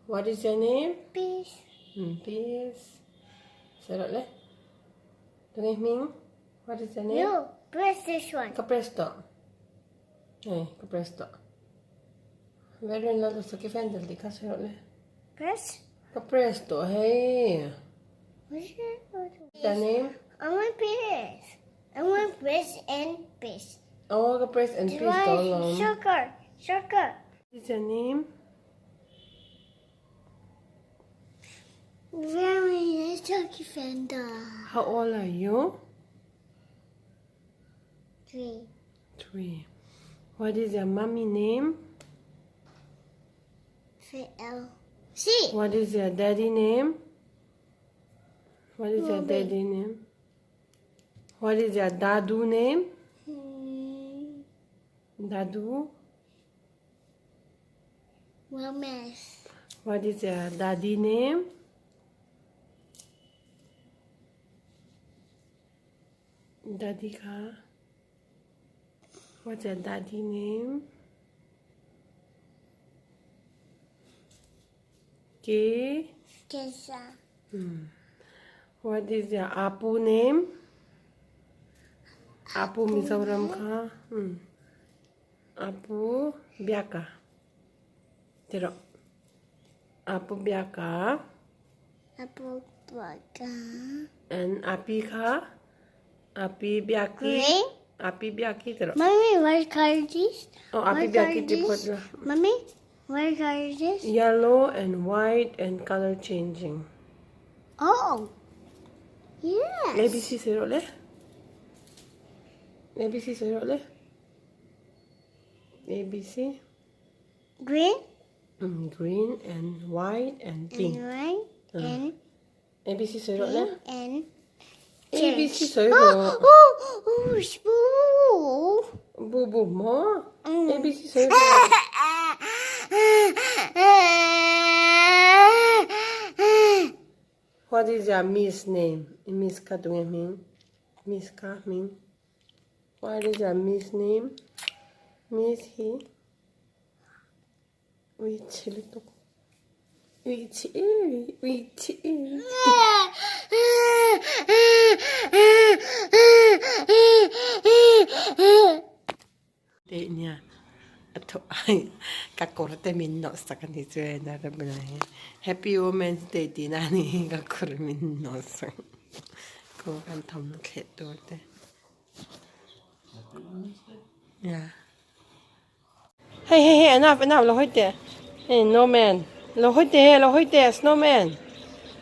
What is your name? Peace. Peace. Sarap le. Tengah Ming. What is your name? You press this one. Capresto. Hey, Capresto. Very nice. So kifendel di ka sarap le. Press. Capresto. Hey. What's your What's your name? I want peace. I want press and peace. Oh, Capresto and Peace tolong. Sugar. Sugar. What is your name? Very nice turkey fender. How old are you? 3. 3. What is your mommy name? C. What is your daddy name? What is your Bobby. daddy name? What is your dadu name? Dadu? Romance. What is your daddy name? Daddy ka? What's your daddy name? K? Kesa. What is your apu name? Apu Mizoram ka? Apu Biaka. Tiro. Apu Biaka. Apple Baka. And Api ka? Api Biaki. Green. Api Biaki tiro. Mommy, what color is this? Oh, Api What Biaki color tipot is na. this? Mommy, what color is this? Yellow and white and color changing. Oh. Yes. ABC siro le? ABC siro le? ABC? Green Green and white and pink. and white and ABC siro le? pink and ABC siro. oh, spoon. Bubu mo? ABC siro. What is your miss name? Miss ka tunga Ming? Miss ka Ming? What is your miss name? Miss he? Which little? Which? Day niya. Ato ay kakurte minno sa kanito na rabay. Happy Women's Day di na ni kakur minno sa ko kan tham khet to te. Yeah. Hey, enough, lo hoite. Hey, no man. Lo hoite, snowman.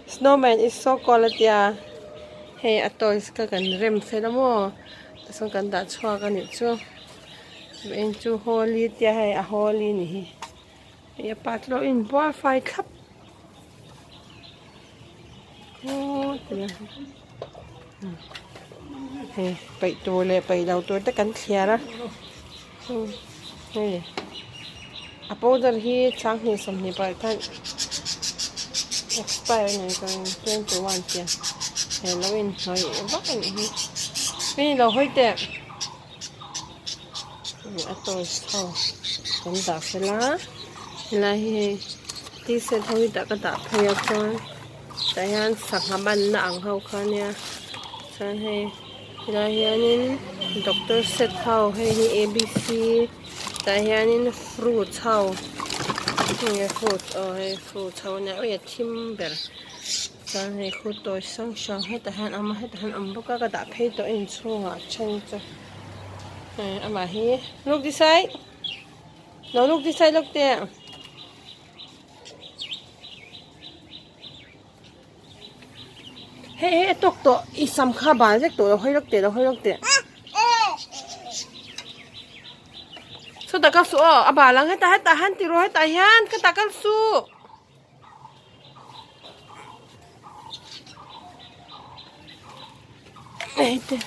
Snowman is so quality. Hey, ato is ka kan rem se la mo. So kan da chwa kan ni chu. En chu holi tia hai a holi ni. Ya patlo in bar fight club. Oh, tia. Hey, pai to le pai lau to ta kan thia ra. Hey. Apo dar hi chang ni som ni pa kan expire ni kan 21 tia. Halloween noi ba ni hi. Ni lo hoite. Ato sao kan da sela lahi ti se thoi ta ka ta phaya kon tayan sakhaban na ang hau khania san he lahianin doctor set hau he hi ABC tahianin fruit hau he fruit he fruit hau na o ya timber san he khu to sang sang he tahan ama he tahan ambuka ka da phei to in chunga chang cha ama hi look this side. No, look this side, look there. Hey, tok to isam kha ba jek to hoi look there. So ta ka su aba lang he ta han ti ro he ta hian ka ta ka su. Hey, te.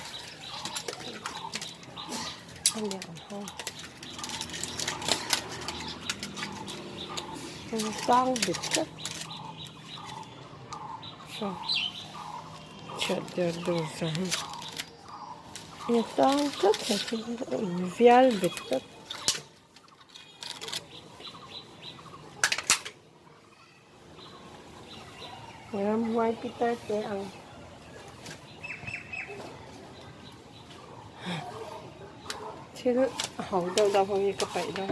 Tang bit ka. So, chat der do sa. Ni tang ka vial bit ka. Làm ngoài Peter để ăn. Thế hậu đầu đầu hồi cái bậy đó.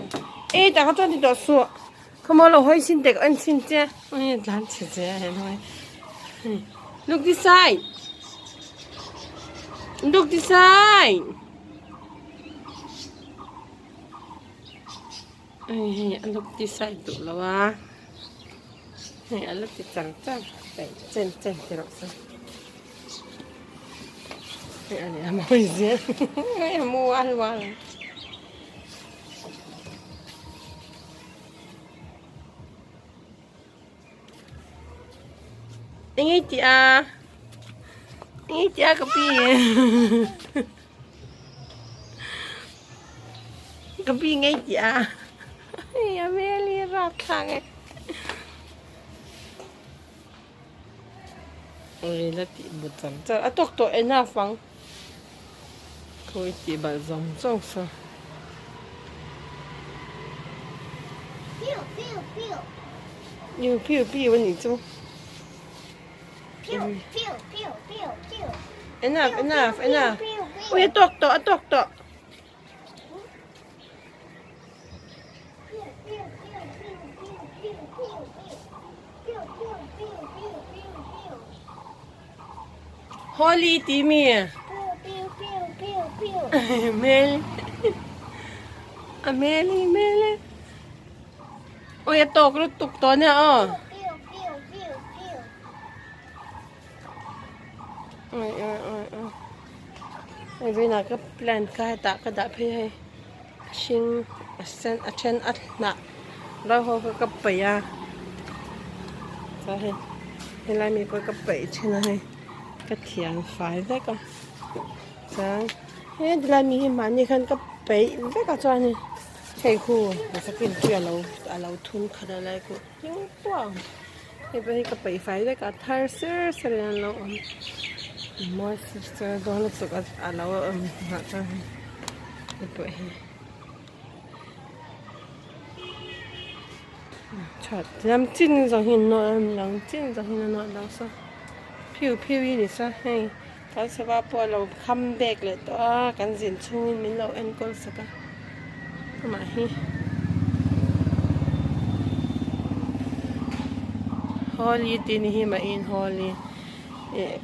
Ê, đại家đi đó số. Không mà lo hơi xin được anh xin chứ. Ôi, làm chết chứ thôi. Look this side. Look this side. Ê, anh look this side tụ là ba. Ê, anh look this chẳng chẳng. Bậy, chân chân thì rồi sao. Ê, anh ấy mua gì? Ê, mua ăn qua rồi. Ini dia. Ini dia kepi. Kepi ngay dia. Ya meli rakang. Ôi là chị bút chẳng chắc. À tốc độ em nào phăng. Thôi chị bà giống giống sao. Pew, pew, pew. Yêu phiêu phiêu với nhỉ chú. Pew, pew, pew, pew, pew. Enough. Ôi tốc độ. Pew, pew, pew, pew, pew, pew, pew, pew. Pew, pew, pew, pew, pew, pew. Holi tí mì. Pew, pew, pew, pew, pew. Meli. À Meli. Ôi tốc lúc tốc to nè Pew, pew, pew, pew, pew. Ôi bây giờ cái plan cái ta đã phải xin sen achen at nè rồi hồi cái bể à rồi hiện lại mình có cái bể trên này cái thiền phải đấy con rồi hiện lại mình mà như khăn cái bể với cả cho này thấy khu là sẽ kinh chuyện lâu thun khá là lại cũng nhiều quá thì bây cái bể phải với cả thar sơ sẽ là lâu mỗi sự đó là tụi cái lâu hả cho cái bể chặt làm chín rồi hiện nó làm chín rồi hiện nó đâu sao phiêu đi sao hay ta sẽ vào bữa lâu comeback lại đó cái gì chung mình lâu ăn con sao cả mà hi holi tin hi mà in holi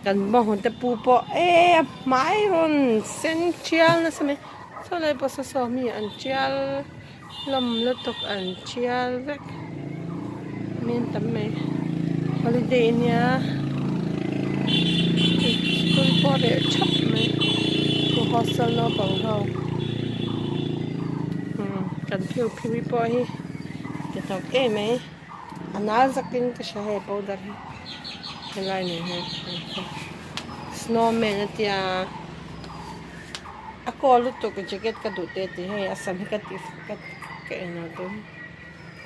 kan bong hon te pu po mai ron essential na sa me so lai pa so mi an chial lam lutok an chial vek min tamme holiday nya school po de chap me ko hostel no bang ho kan phiu po hi ke tok me anal zakin ka sha he po dar cái này này snowman thì ako lúc tôi cái jacket cái đồ tết thì hay asam cái nào đó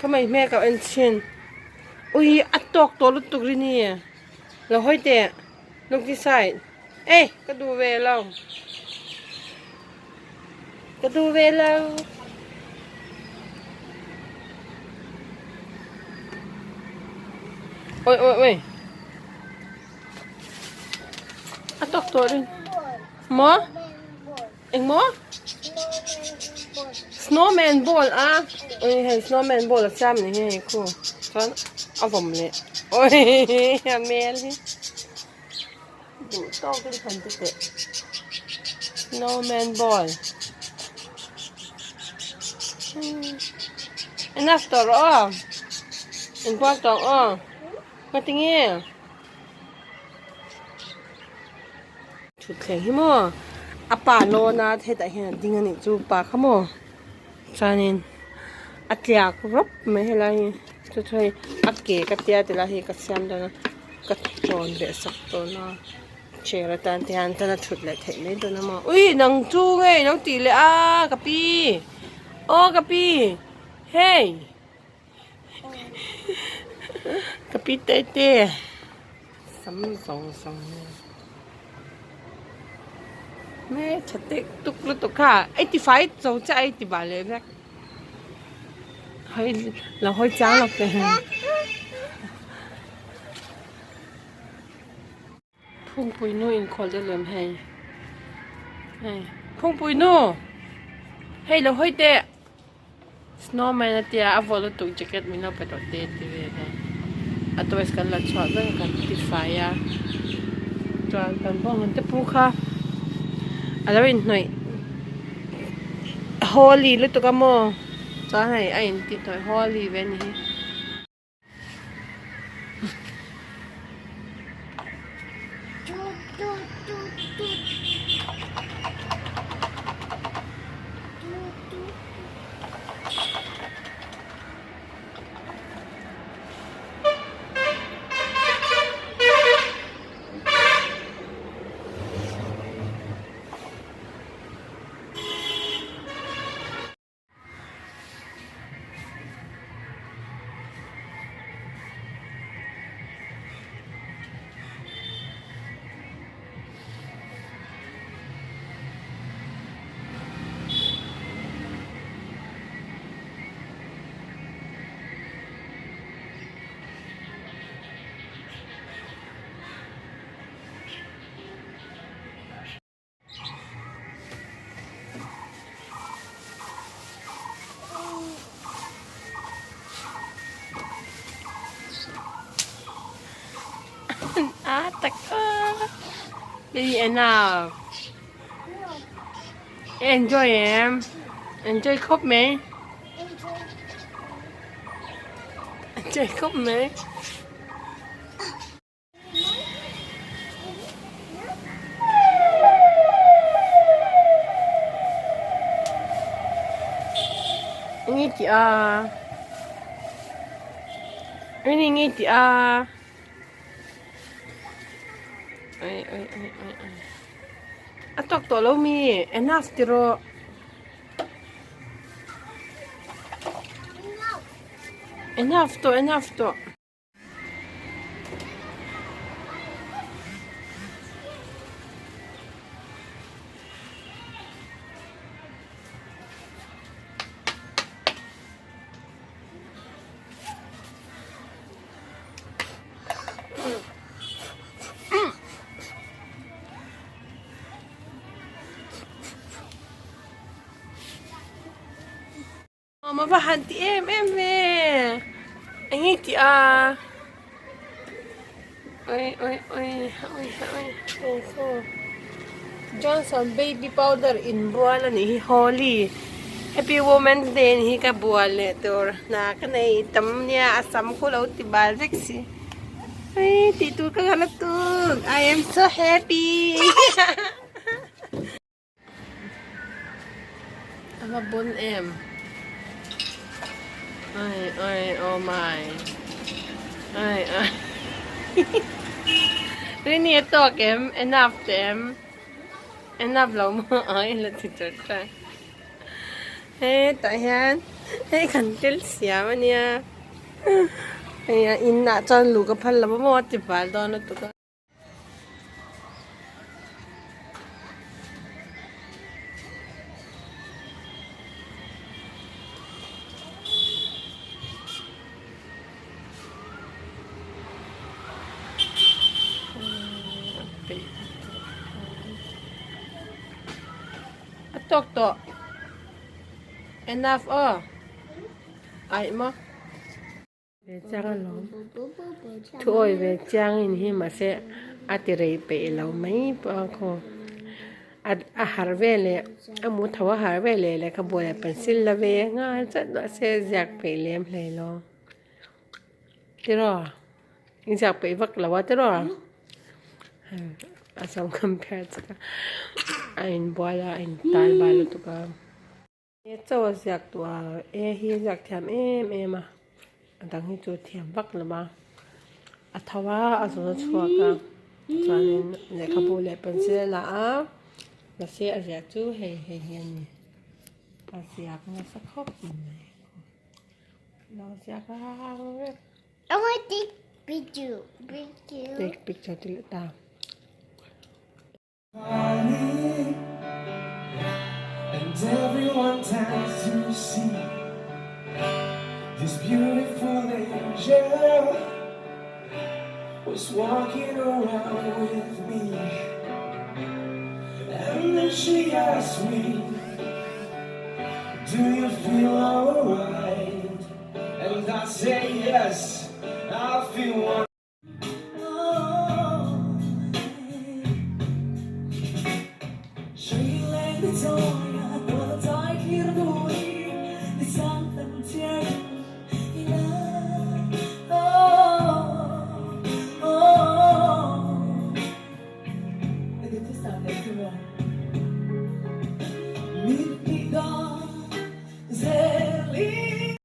cái mày mẹ cậu anh xin ui atok to lúc tôi đi nè rồi hỏi tệ lúc đi sai ê cái đồ về lâu ôi atok to đi mo anh mo snowman ball à ôi hay snowman ball là sao này hay cô con ao vòng lệ ôi mẹ đi đủ to cái phần tệ snowman ball enough to rồi anh quan trọng có tiếng ngheชุดแข็งหิมะอาป่าโลนะเทแต่เห็นดิ้งอันนี้จูป่าขโมจานินอัตยากรบไม่เห็นไรจะช่วยอักเกะกัตยาแต่ละเฮกัตเซียมตัวนะกัตโตนเบสักตัวนะเชื่อตันที่อันตันชุดเล็กเห็นไหมตัวนั้นมาอุ้ยนังจูไงนังตีเลยกะปีโอ้กะปีเฮ้ยกะปีเต้ซ้ำสองแม่ชัดเตะตุกลุตุกค่ะ85จะจะ80เลยแม่เฮ้ยเราห้อยจ้างเราเลย phungpuinu in call the lem hey hey phungpuinu hey lo hoi te snowman atia avolo tu jacket mina pato te te ve atwas kan la chwa ben kan ti fire tran kan bong te pu kha alawin noi holi lu to ka mo cha hai ai ti toi holi ven hi taka really enough enjoy em enjoy khóc mẹ enjoy khóc mẹ nghe chị à nghe chị à oi atok to lo mi enough tiro enough to Mama bahanti em Angiti oi so Johnson baby powder in buwala ni Holi Happy Women's Day ni ka buwala tor na kanay tam niya asam ko law tibal sexy ay titur ka galatug I am so happy Abon em Ay, oh my. Ay. Rini ito, Kim. Enough, Kim. Enough lang mo. Ay, latito siya. Tayan. Kantil siya man niya. Ay, ina. Chan luka pala mo. Tibal doon ito ka. Atok to. Enough Ay mo. Về trang lắm. Thôi về trang thì mà sẽ atiray pe lâu mấy ko. Harvele amu thawa harvele le ka boya pencil la ve nga chat do se jak pe lem le lo. Tiro. Jak pe vak la wa tiro. Asam compared to ein bola ein tal balo to ka ito jak to hi jak thiam em adang hi chu thiam bak la ba athawa aso chua ka chanin le ka bole pencil la la se a jak chu he hian ni a siak na sa khop ni la siak ka I want to take picture. take picture til ta And everyone tends to see this beautiful angel was walking around with me. And then she asked me, do you feel alright? And I say yes, I feel one. Sure you like the tone.